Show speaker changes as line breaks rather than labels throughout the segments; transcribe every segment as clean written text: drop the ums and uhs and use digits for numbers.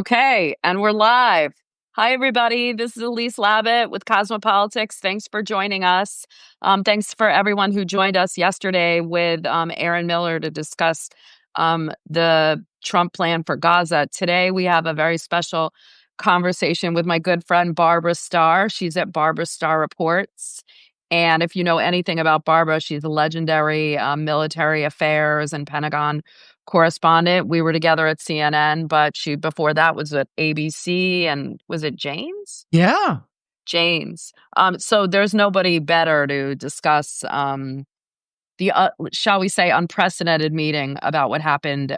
Okay, and we're live. Hi, everybody. This is Elise Labott with Cosmopolitics. Thanks for joining us. Thanks for everyone who joined us yesterday with Aaron Miller to discuss the Trump plan for Gaza. Today, we have a very special conversation with my good friend Barbara Starr. She's at Barbara Starr Reports. And if you know anything about Barbara, she's a legendary military affairs and Pentagon correspondent. We were together at CNN, but she before that was at ABC and was it Jane's?
Yeah.
Jane's. So there's nobody better to discuss the shall we say unprecedented meeting about what happened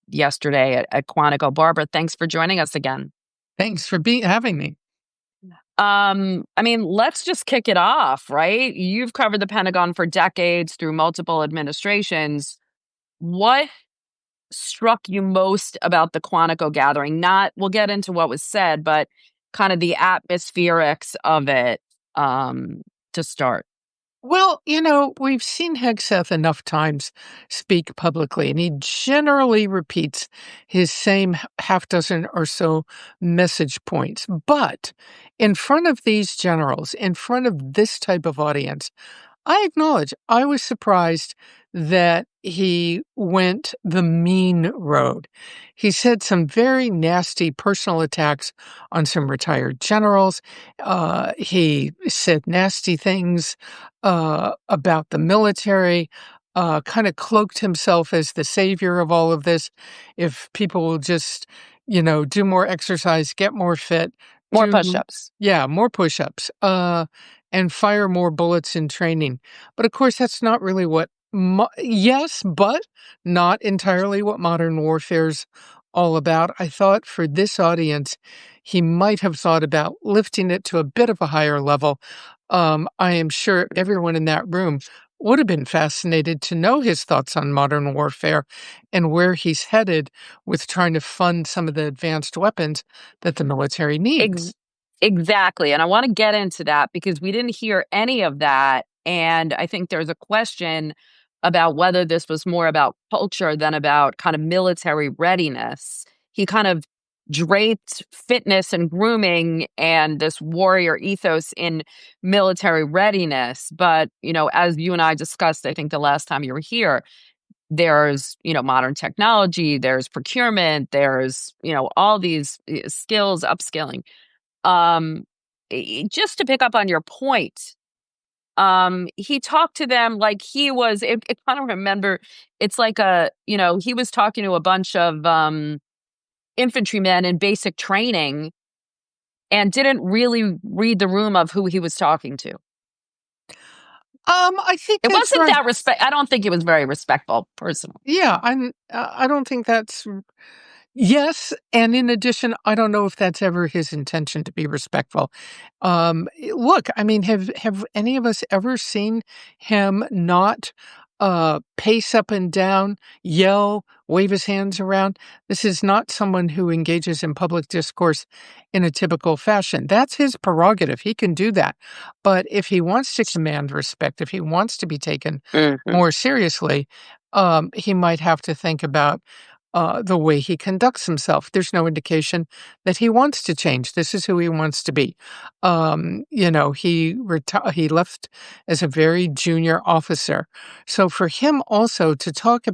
yesterday at Quantico. Barbara, thanks for joining us again.
Thanks for having me.
I mean, let's just kick it off, right? You've covered the Pentagon for decades through multiple administrations. What struck you most about the Quantico gathering? We'll get into what was said, but kind of the atmospherics of it to start.
Well, we've seen Hegseth enough times speak publicly, and he generally repeats his same half dozen or so message points. But in front of these generals, in front of this type of audience, I acknowledge I was surprised that he went the mean road. He said some very nasty personal attacks on some retired generals. He said nasty things about the military, kind of cloaked himself as the savior of all of this. If people will just, do more exercise, get more fit.
More push-ups.
Yeah, more push-ups. And fire more bullets in training. But of course, that's not really what, yes, but not entirely what modern warfare's all about. I thought for this audience, he might have thought about lifting it to a bit of a higher level. I am sure everyone in that room would have been fascinated to know his thoughts on modern warfare and where he's headed with trying to fund some of the advanced weapons that the military needs.
Exactly. And I want to get into that because we didn't hear any of that. And I think there's a question about whether this was more about culture than about kind of military readiness. He kind of draped fitness and grooming and this warrior ethos in military readiness. But, as you and I discussed, I think the last time you were here, there's, modern technology, there's procurement, there's, all these skills, upskilling. Just to pick up on your point, he talked to them like he was, I kind of remember, it's like he was talking to a bunch of infantrymen in basic training and didn't really read the room of who he was talking to.
I think
it
that's
wasn't
right.
that respect. I don't think it was very respectful, personally.
Yeah, I don't think that's. Yes, and in addition, I don't know if that's ever his intention to be respectful. Look, I mean, have any of us ever seen him not pace up and down, yell, wave his hands around? This is not someone who engages in public discourse in a typical fashion. That's his prerogative. He can do that. But if he wants to command respect, if he wants to be taken more seriously, he might have to think about the way he conducts himself. There's no indication that he wants to change. This is who he wants to be. He left as a very junior officer. So for him also to talk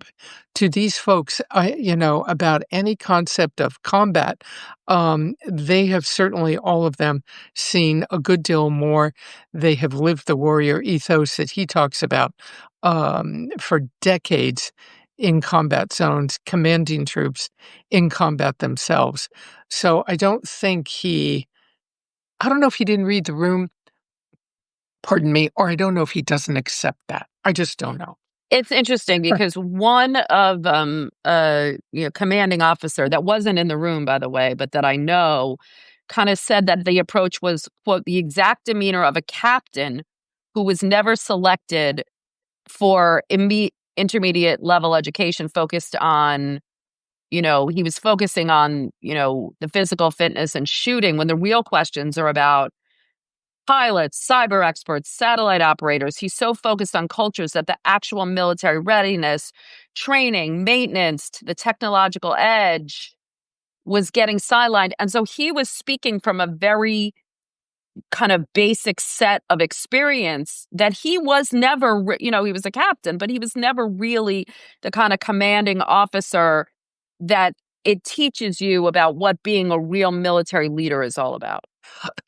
to these folks, about any concept of combat, they have certainly, all of them, seen a good deal more. They have lived the warrior ethos that he talks about for decades in combat zones, commanding troops in combat themselves. So I don't know if he didn't read the room, pardon me, or I don't know if he doesn't accept that. I just don't know.
It's interesting because one of commanding officer that wasn't in the room, by the way, but that I know, kind of said that the approach was, quote, the exact demeanor of a captain who was never selected for intermediate level education, focused on, he was focusing on, the physical fitness and shooting, when the real questions are about pilots, cyber experts, satellite operators. He's so focused on cultures that the actual military readiness, training, maintenance, the technological edge was getting sidelined. And so he was speaking from a very kind of basic set of experience that he was never, he was a captain, but he was never really the kind of commanding officer that it teaches you about what being a real military leader is all about.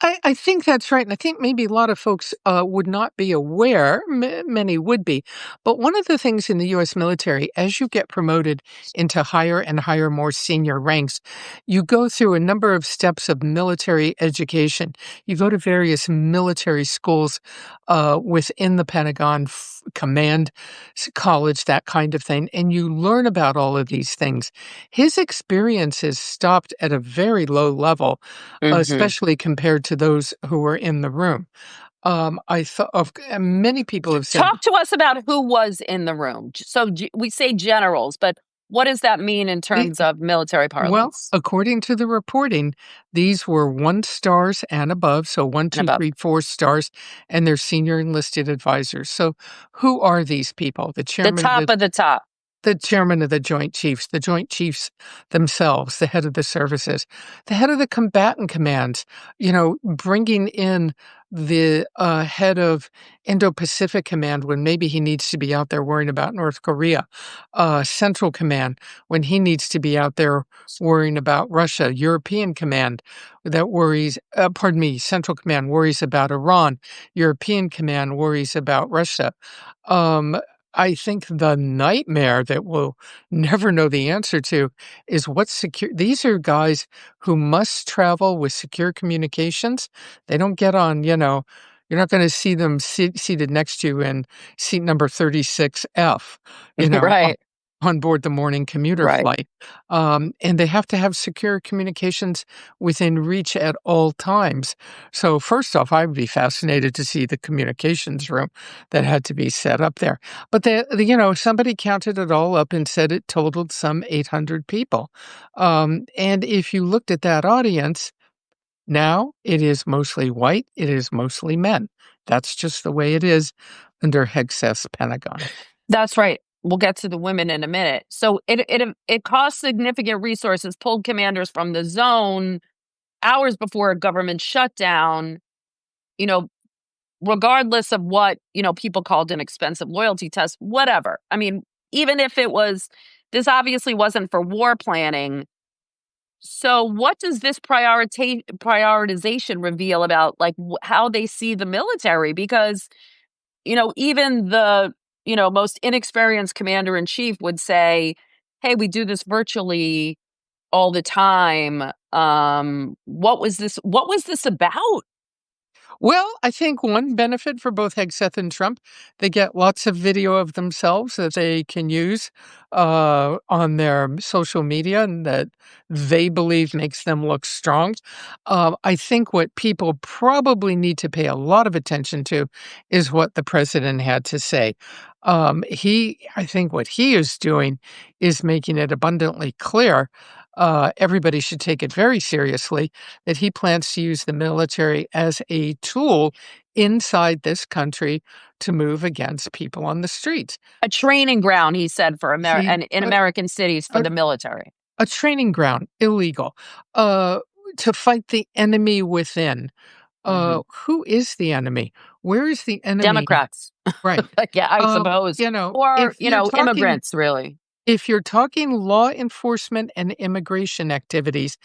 I think that's right, and I think maybe a lot of folks would not be aware. Many would be, but one of the things in the U.S. military, as you get promoted into higher and higher, more senior ranks, you go through a number of steps of military education. You go to various military schools within the Pentagon, command college, that kind of thing, and you learn about all of these things. His experiences stopped at a very low level,
Hmm.
especially compared to those who were in the room. I thought of many people have said,
Talk to us about who was in the room. So we say generals, but what does that mean in
it,
terms of military
well,
parlance
according to the reporting, these were 1 stars and above, so one,
and
two,
above?
three, 4 stars, and their senior enlisted advisors. So, who are these people?
The top of the top.
The chairman of the Joint Chiefs themselves, the head of the services, the head of the combatant commands, bringing in the head of Indo-Pacific Command when maybe he needs to be out there worrying about North Korea, Central Command when he needs to be out there worrying about Russia, European Command that worries, Central Command worries about Iran, European Command worries about Russia. Um, I think the nightmare that we'll never know the answer to is what's secure. These are guys who must travel with secure communications. They don't get on, you're not going to see them seated next to you in seat number 36F, you know,
Right.
on board the morning commuter
Right.
flight. And they have to have secure communications within reach at all times. So, first off, I would be fascinated to see the communications room that had to be set up there. But somebody counted it all up and said it totaled some 800 people. And if you looked at that audience, now it is mostly white, it is mostly men. That's just the way it is under Hegseth's Pentagon.
That's right. We'll get to the women in a minute. So it cost significant resources, pulled commanders from the zone hours before a government shutdown, you know, regardless of what, people called an expensive loyalty test, whatever. I mean, even if this obviously wasn't for war planning. So what does this prioritization reveal about like how they see the military? Because, even the, most inexperienced commander in chief would say, hey, we do this virtually all the time. What was this about?
Well, I think one benefit for both Hegseth and Trump, they get lots of video of themselves that they can use on their social media and that they believe makes them look strong. I think what people probably need to pay a lot of attention to is what the president had to say. I think what he is doing is making it abundantly clear. Everybody should take it very seriously that he plans to use the military as a tool inside this country to move against people on the streets.
A training ground, he said, for
He
and in American cities for
a,
the military.
a training ground, illegal, uh, to fight the enemy within.
Hmm.
Who is the enemy? Where is the enemy?
Democrats.
Right.
Yeah, I suppose. Or, immigrants, really.
If you're talking law enforcement and immigration activities,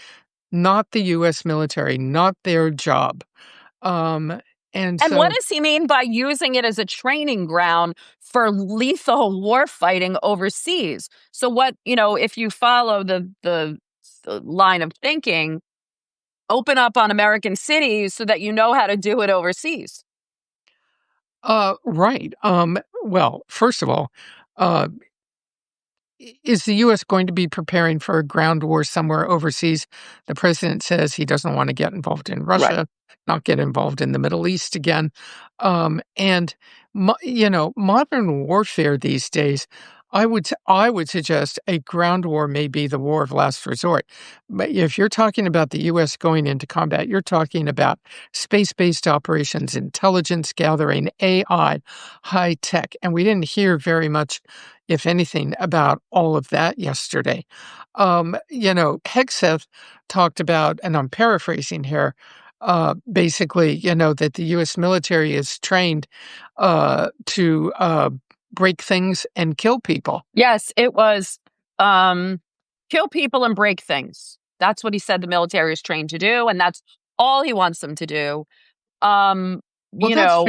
not the U.S. military, not their job. Um, and
And what
so,
does he mean by using it as a training ground for lethal war fighting overseas? So what, if you follow the line of thinking, open up on American cities so that you know how to do it overseas.
right. Well, first of all, uh, is the U.S. going to be preparing for a ground war somewhere overseas? The president says he doesn't want to get involved in
Right.
Russia, not get involved in the Middle East again. And modern warfare these days, I would suggest a ground war may be the war of last resort. But if you're talking about the US going into combat, you're talking about space-based operations, intelligence gathering, AI, high tech, and we didn't hear very much, if anything, about all of that yesterday. Hegseth talked about, and I'm paraphrasing here, basically, that the US military is trained to break things and kill people.
Yes, it was um, kill people and break things. That's what he said the military is trained to do, and that's all he wants them to do. Um,
Well,
you know,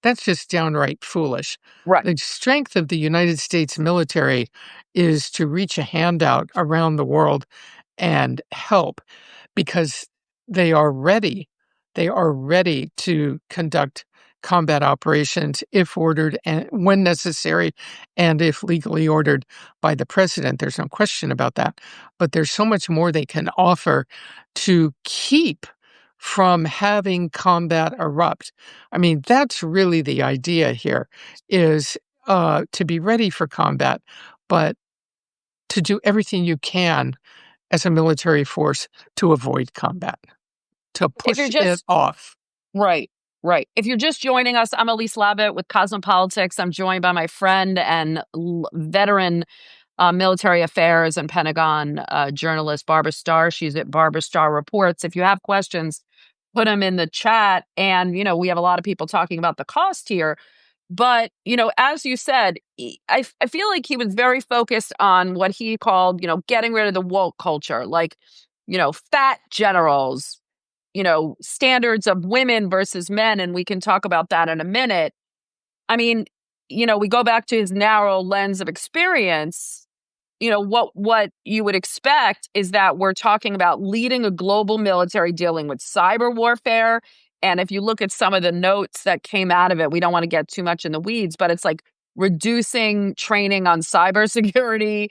that's just downright foolish.
right.
The strength of the United States military is to reach a hand out around the world and help because they are ready. They are ready to conduct combat operations if ordered and when necessary and if legally ordered by the president. There's no question about that. But there's so much more they can offer to keep from having combat erupt. I mean, that's really the idea here is to be ready for combat, but to do everything you can as a military force to avoid combat, to
If you're
push it
just
off.
right, right. If you're just joining us, I'm Elise Labott with Cosmopolitics. I'm joined by my friend and veteran military affairs and Pentagon journalist Barbara Starr. She's at Barbara Starr Reports. If you have questions, put them in the chat. And, we have a lot of people talking about the cost here. But, as you said, I feel like he was very focused on what he called, getting rid of the woke culture, like, fat generals, standards of women versus men. And we can talk about that in a minute. I mean, we go back to his narrow lens of experience. What you would expect is that we're talking about leading a global military dealing with cyber warfare. And if you look at some of the notes that came out of it, we don't want to get too much in the weeds, but it's like reducing training on cybersecurity,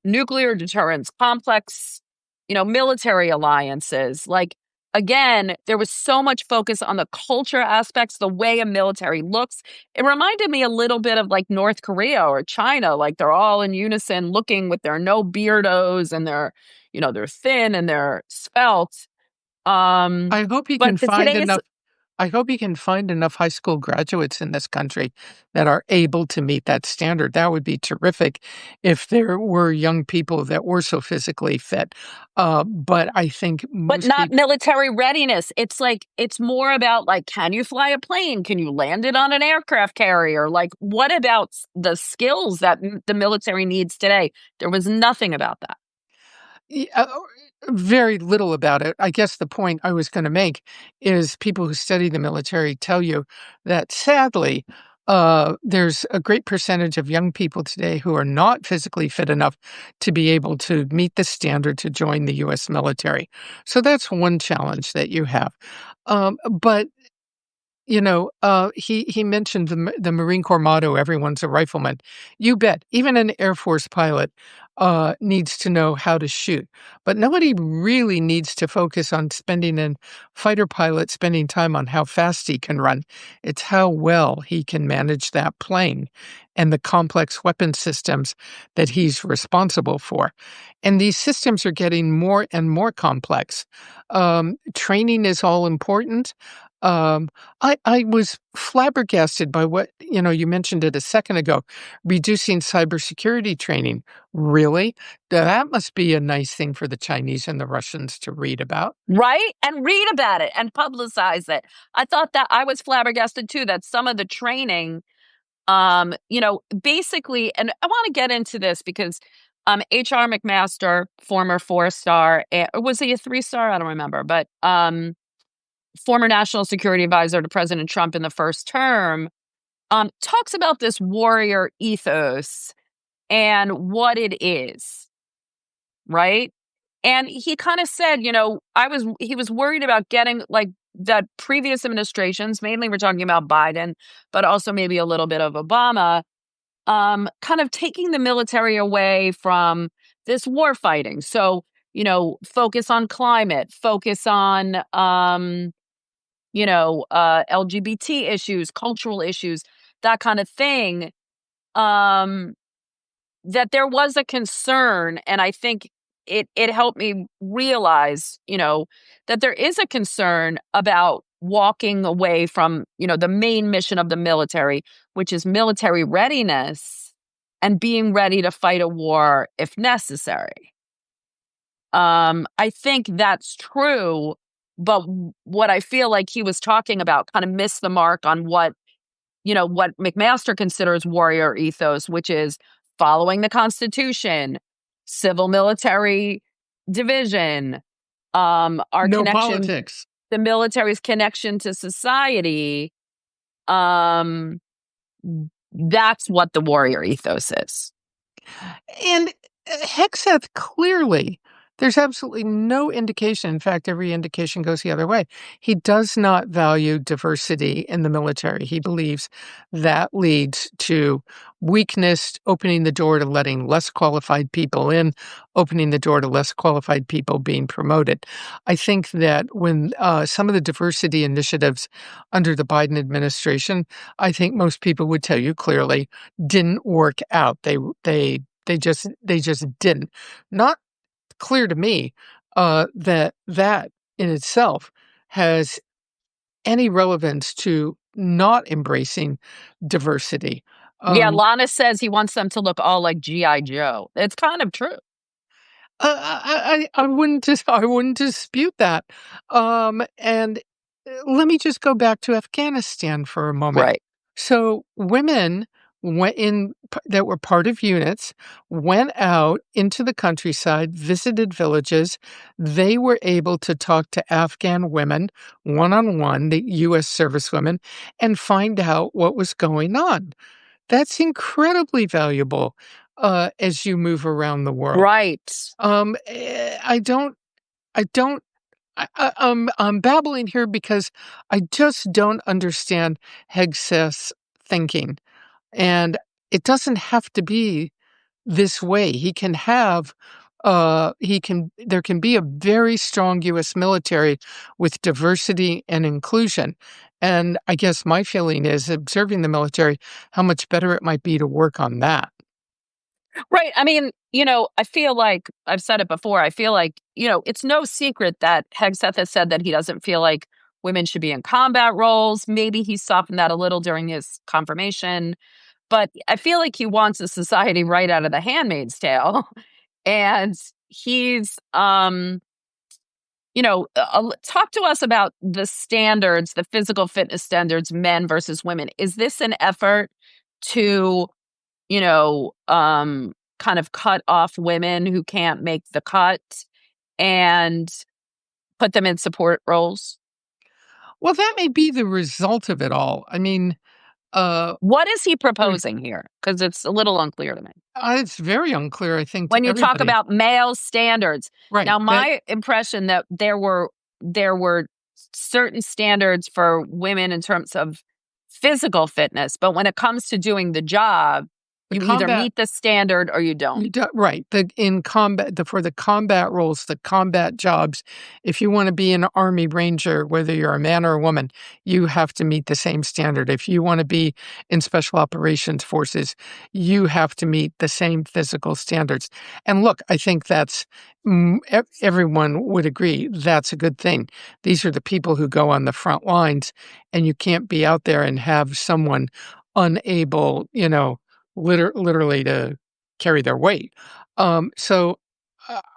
nuclear deterrence, complex, military alliances. Like, again, there was so much focus on the culture aspects, the way a military looks. It reminded me a little bit of like North Korea or China. Like they're all in unison looking with their no beardos and they're thin and they're svelte. Um,
I hope he
but
can
the
find
today's
enough I hope he can find enough high school graduates in this country that are able to meet that standard. That would be terrific if there were young people that were so physically fit. But I think
but
most
not
people
military readiness. It's like it's more about like, can you fly a plane? Can you land it on an aircraft carrier? Like, what about the skills that the military needs today? There was nothing about that.
very little about it. I guess the point I was going to make is people who study the military tell you that sadly, there's a great percentage of young people today who are not physically fit enough to be able to meet the standard to join the U.S. military. So that's one challenge that you have. But he mentioned the Marine Corps motto, "Everyone's a rifleman." You bet. Even an Air Force pilot needs to know how to shoot, but nobody really needs to focus on spending a fighter pilot spending time on how fast he can run. It's how well he can manage that plane and the complex weapon systems that he's responsible for. And these systems are getting more and more complex. Training is all important. Um, I was flabbergasted by what, you mentioned it a second ago, reducing cybersecurity training. Really? That must be a nice thing for the Chinese and the Russians to read about.
Right? And read about it and publicize it. I thought that I was flabbergasted too that some of the training, basically, and I want to get into this because HR McMaster, former 4-star, was he a 3-star? I don't remember, but former national security advisor to President Trump in the first term, talks about this warrior ethos and what it is, right? And he kind of said, he was worried about getting like that previous administrations, mainly we're talking about Biden, but also maybe a little bit of Obama, kind of taking the military away from this war fighting. So, focus on climate, focus on, LGBT issues, cultural issues, that kind of thing. Um, that there was a concern, and I think it helped me realize, that there is a concern about walking away from, the main mission of the military, which is military readiness and being ready to fight a war if necessary. I think that's true, but what I feel like he was talking about kind of missed the mark on what McMaster considers warrior ethos, which is following the Constitution, civil military division, our
No
connection,
politics.
the military's connection to society. Um, that's what the warrior ethos is.
And Hegseth clearly, there's absolutely no indication. In fact, every indication goes the other way. He does not value diversity in the military. He believes that leads to weakness, opening the door to letting less qualified people in, opening the door to less qualified people being promoted. I think that when some of the diversity initiatives under the Biden administration, I think most people would tell you clearly didn't work out. They just didn't. Not clear to me that in itself has any relevance to not embracing diversity.
Yeah,
Um,
Lana says he wants them to look all like G.I. Joe. It's kind of true.
I wouldn't dispute that. And let me just go back to Afghanistan for a moment.
Right.
So women that were part of units went out into the countryside, visited villages. They were able to talk to Afghan women one on one, the U.S. servicewomen, and find out what was going on. That's incredibly valuable as you move around the world.
Right.
I don't, I don't, I'm babbling here because I just don't understand Hegseth's thinking. And it doesn't have to be this way. There can be a very strong U.S. military with diversity and inclusion. And I guess my feeling is observing the military, how much better it might be to work on that.
Right. I mean, I feel like I've said it before. I feel like, it's no secret that Hegseth has said that he doesn't feel like women should be in combat roles. Maybe he softened that a little during his confirmation, but I feel like he wants a society right out of The Handmaid's Tale. And he's, talk to us about the standards, the physical fitness standards, men versus women. Is this an effort to kind of cut off women who can't make the cut and put them in support roles?
Well, that may be the result of it all. I mean, uh,
What is he
there-
proposing here? Because it's a little unclear to me.
it's very unclear, I think, to
When you talk
everybody.
about male standards,
Right.
now my impression that there were certain standards for women in terms of physical fitness, but when it comes to doing the job,
The
you either
combat
meet the standard or you don't.
Right. In combat, for the combat roles, the combat jobs, if you want to be an Army Ranger, whether you're a man or a woman, you have to meet the same standard. If you want to be in Special Operations Forces, you have to meet the same physical standards. And look, I think everyone would agree that's a good thing. These are the people who go on the front lines, and you can't be out there and have someone unable, literally to carry their weight. So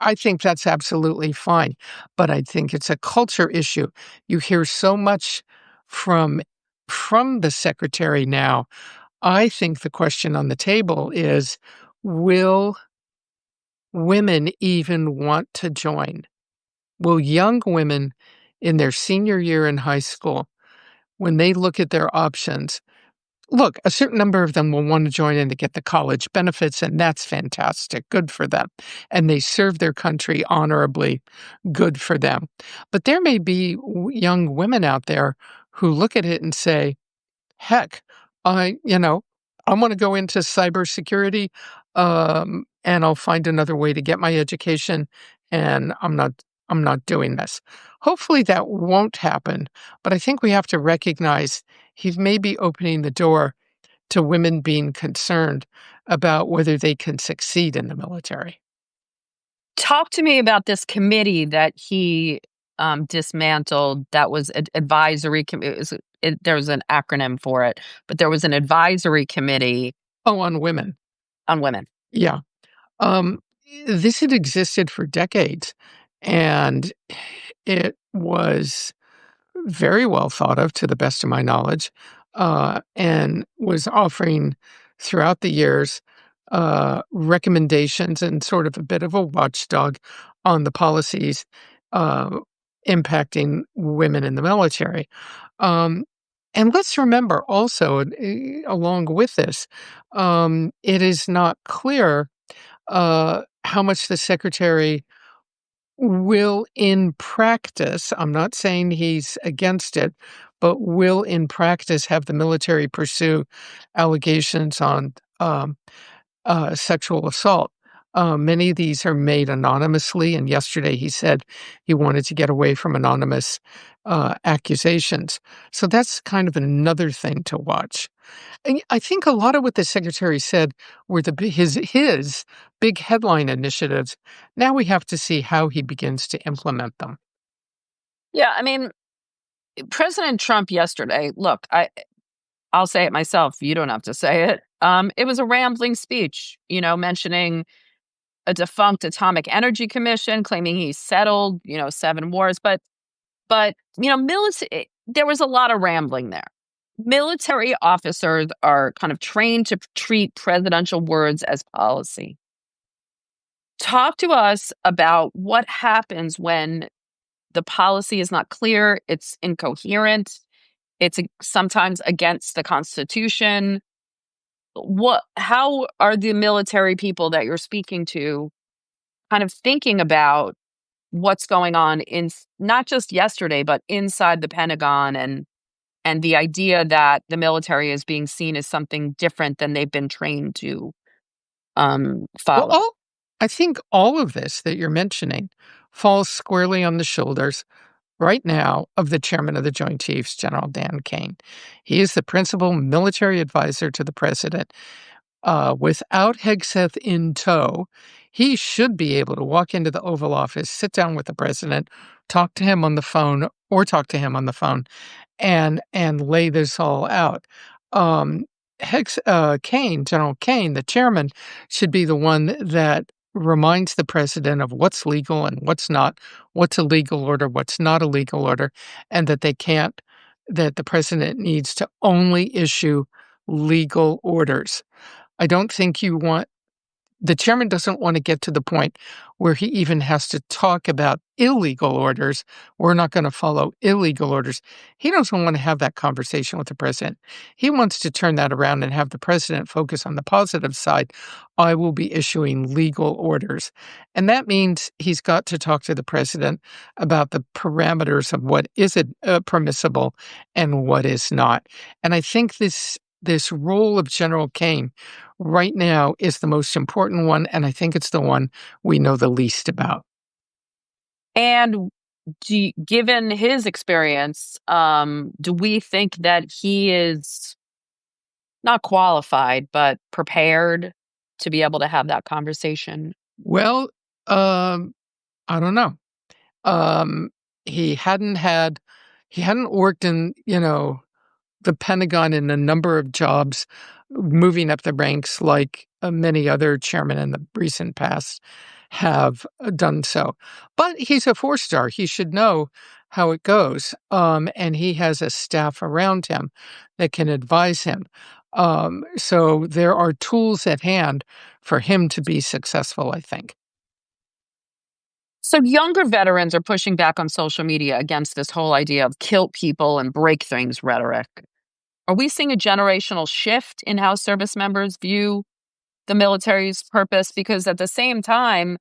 I think that's absolutely fine, but I think it's a culture issue. You hear so much from the secretary now. I think the question on the table is, will women even want to join? Will young women in their senior year in high school, when they look at their options, look, a certain number of them will want to join in to get the college benefits, and that's fantastic. Good for them. And they serve their country honorably. Good for them. But there may be young women out there who look at it and say, heck, I want to go into cybersecurity, and I'll find another way to get my education, and I'm not doing this. Hopefully that won't happen, but I think we have to recognize he may be opening the door to women being concerned about whether they can succeed in the military.
Talk to me about this committee that he dismantled. That was advisory. There was an acronym for it, but there was an advisory committee
Oh, on women.
on women.
Yeah. Um, this had existed for decades, and it was very well thought of, to the best of my knowledge, and was offering throughout the years recommendations and sort of a bit of a watchdog on the policies uh, impacting women in the military. Um, and let's remember also, along with this, it is not clear how much the secretary will in practice, I'm not saying he's against it, but will in practice have the military pursue allegations on sexual assault. Many of these are made anonymously, and yesterday he said he wanted to get away from anonymous accusations. So that's kind of another thing to watch. And I think a lot of what the secretary said were his big headline initiatives. Now we have to see how he begins to implement them.
Yeah, I mean, President Trump yesterday. Look, I'll say it myself. You don't have to say it. It was a rambling speech, mentioning a defunct atomic energy commission, claiming he settled, 7 wars. But military. There was a lot of rambling there. Military officers are kind of trained to treat presidential words as policy. Talk to us about what happens when the policy is not clear, it's incoherent, sometimes against the Constitution. How are the military people that you're speaking to kind of thinking about what's going on in not just yesterday, but inside the Pentagon and the idea that the military is being seen as something different than they've been trained to
Well,
follow?
I think all of this that you're mentioning falls squarely on the shoulders right now of the chairman of the Joint Chiefs, General Dan Kane. He is the principal military advisor to the president. Without Hegseth in tow, he should be able to walk into the Oval Office, sit down with the president, talk to him on the phone, or talk to him on the phone, and lay this all out. Um, General Kane, the chairman, should be the one that reminds the president of what's legal and what's not, what's a legal order, what's not a legal order, and that the president needs to only issue legal orders. I don't think the chairman doesn't want to get to the point where he even has to talk about illegal orders. We're not going to follow illegal orders. He doesn't want to have that conversation with the president. He wants to turn that around and have the president focus on the positive side. I will be issuing legal orders. And that means he's got to talk to the president about the parameters of what is permissible and what is not. And I think this role of General Kane right now is the most important one, and I think it's the one we know the least about.
And given his experience, do we think that he is not qualified, but prepared to be able to have that conversation?
Well, I don't know. Um, he hadn't had he hadn't worked in, the Pentagon in a number of jobs, moving up the ranks like many other chairmen in the recent past have done so. But he's a four-star. He should know how it goes. And he has a staff around him that can advise him. So there are tools at hand for him to be successful, I think.
So younger veterans are pushing back on social media against this whole idea of kill people and break things rhetoric. Are we seeing a generational shift in how service members view the military's purpose? Because at the same time,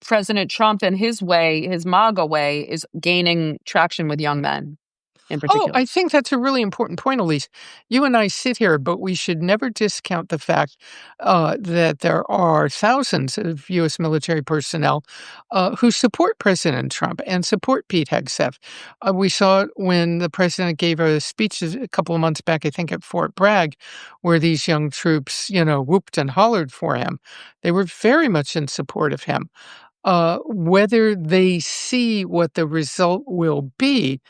President Trump, in his way, his MAGA way, is gaining traction with young men. in
Oh,
particular?
I think that's a really important point, Elise. You and I sit here, but we should never discount the fact that there are thousands of U.S. military personnel who support President Trump and support Pete Hegseth. We saw it when the president gave a speech a couple of months back, I think at Fort Bragg, where these young troops, whooped and hollered for him. They were very much in support of him. Whether they see what the result will be,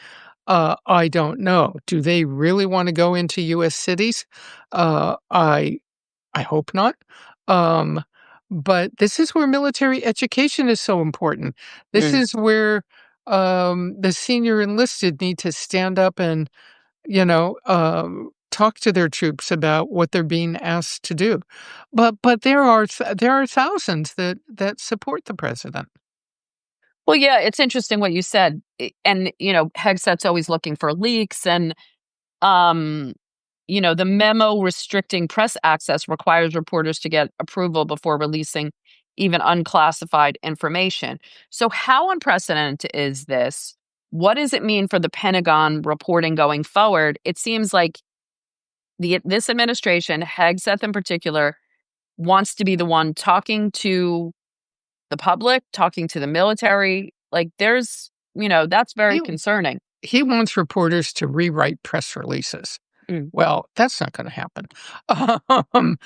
I don't know. Do they really wanna go into US cities? I hope not. Um, but this is where military education is so important. This
Mm.
is where, the senior enlisted need to stand up and, talk to their troops about what they're being asked to do. But there are thousands that support the president.
Well, yeah, it's interesting what you said. And, Hegseth's always looking for leaks and um the memo restricting press access requires reporters to get approval before releasing even unclassified information. So how unprecedented is this? What does it mean for the Pentagon reporting going forward? It seems like this administration, Hegseth in particular, wants to be the one talking to the public, talking to the military. Like that's very
He
concerning.
he wants reporters to rewrite press releases.
Mm.
Well, that's not gonna happen. Um,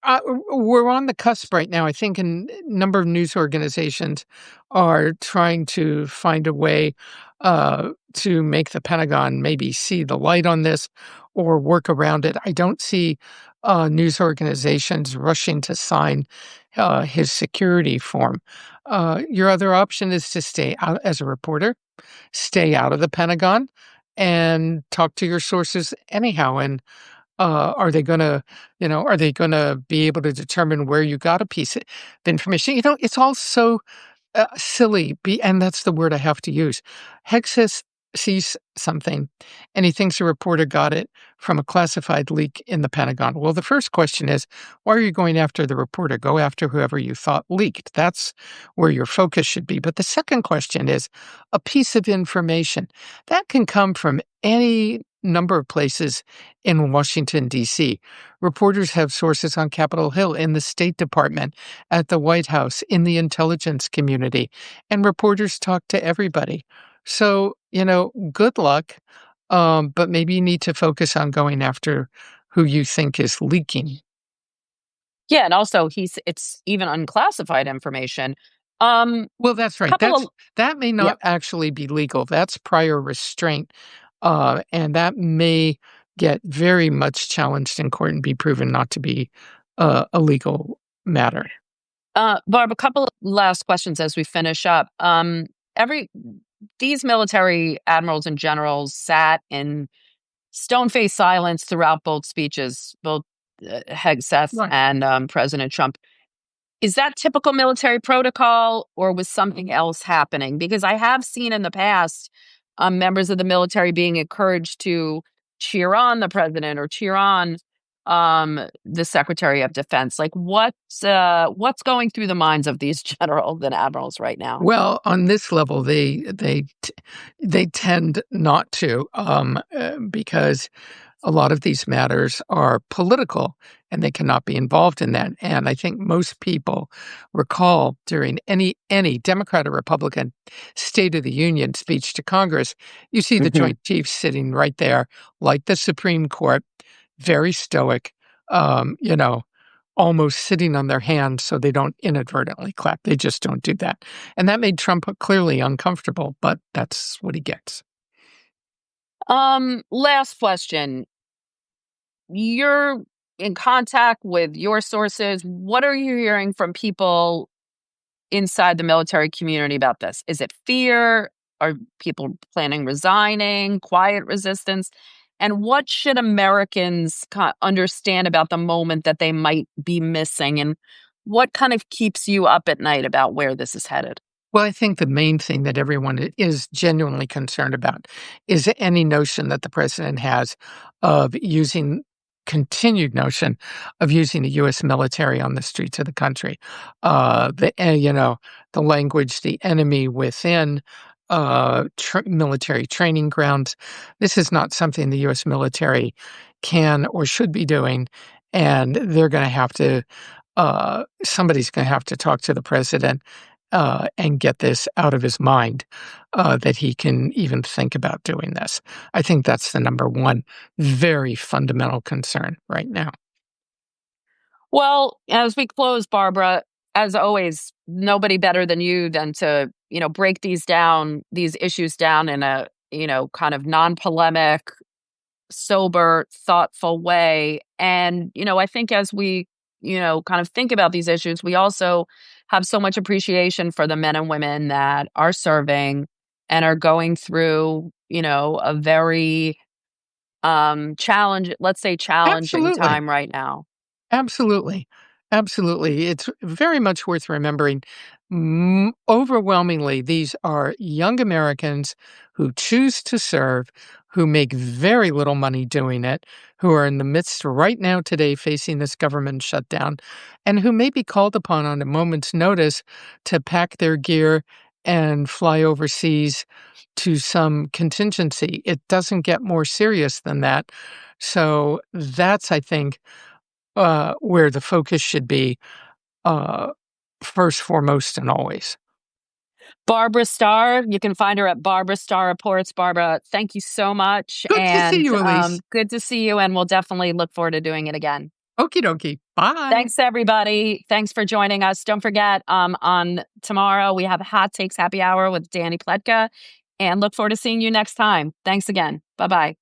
I we're on the cusp right now. I think a number of news organizations are trying to find a way, to make the Pentagon maybe see the light on this or work around it. I don't see, news organizations rushing to sign, his security form. Your other option is to stay out as a reporter, stay out of the Pentagon, and talk to your sources anyhow, and are they gonna be able to determine where you got a piece of information? It's all so silly, and that's the word I have to use. Hexus sees something, and he thinks a reporter got it from a classified leak in the Pentagon. Well, the first question is, why are you going after the reporter? Go after whoever you thought leaked. That's where your focus should be. But the second question is, a piece of information that can come from any number of places in Washington, D.C. Reporters have sources on Capitol Hill, in the State Department, at the White House, in the intelligence community, and reporters talk to everybody. So, good luck, but maybe you need to focus on going after who you think is leaking.
Yeah, and also it's even unclassified information.
Well, that's right.
Couple of
That may
yeah.
not actually be legal. That's prior restraint, and that may get very much challenged in court and be proven not to be a legal matter.
Barb, a couple of last questions as we finish up. Every These military admirals and generals sat in stone-faced silence throughout both speeches, both Hegseth
Right.
and President Trump. Is that typical military protocol or was something else happening? Because I have seen in the past members of the military being encouraged to cheer on the president or cheer on the Secretary of Defense. Like what's going through the minds of these generals and admirals right now?
Well, on this level, they tend not to, because a lot of these matters are political and they cannot be involved in that. And I think most people recall during any Democrat or Republican State of the Union speech to Congress, you see the
Hmm.
Joint Chiefs sitting right there, like the Supreme Court, very stoic, almost sitting on their hands so they don't inadvertently clap. They just don't do that. And that made Trump clearly uncomfortable, but that's what he gets.
Last question. You're in contact with your sources. What are you hearing from people inside the military community about this? Is it fear? Are people planning resigning? Quiet resistance? And what should Americans understand about the moment that they might be missing? And what kind of keeps you up at night about where this is headed?
Well, I think the main thing that everyone is genuinely concerned about is any notion that the president has of using continued notion of using the U.S. military on the streets of the country. The language, the enemy within. military training grounds. This is not something the U.S. military can or should be doing, and they're going to have to. Somebody's going to have to talk to the president and get this out of his mind that he can even think about doing this. I think that's the number one very fundamental concern right now.
Well, as we close, Barbara, as always, nobody better than you than to, break these issues down in a, kind of non-polemic, sober, thoughtful way. And, I think as we, kind of think about these issues, we also have so much appreciation for the men and women that are serving and are going through, a very challenging
Absolutely.
time right now.
Absolutely. Absolutely. It's very much worth remembering. Overwhelmingly, these are young Americans who choose to serve, who make very little money doing it, who are in the midst right now today facing this government shutdown, and who may be called upon on a moment's notice to pack their gear and fly overseas to some contingency. It doesn't get more serious than that. So that's, I think, where the focus should be, uh, first, foremost, and always.
Barbara Starr, you can find her at Barbara Starr Reports. Barbara, thank you so much.
Good to see
And
you, Elise.
good to see you. And we'll definitely look forward to doing it again.
Okie dokie. Bye.
Thanks, everybody. Thanks for joining us. Don't forget, on tomorrow, we have a Hot Takes Happy Hour with Danny Pletka. And look forward to seeing you next time. Thanks again. Bye bye.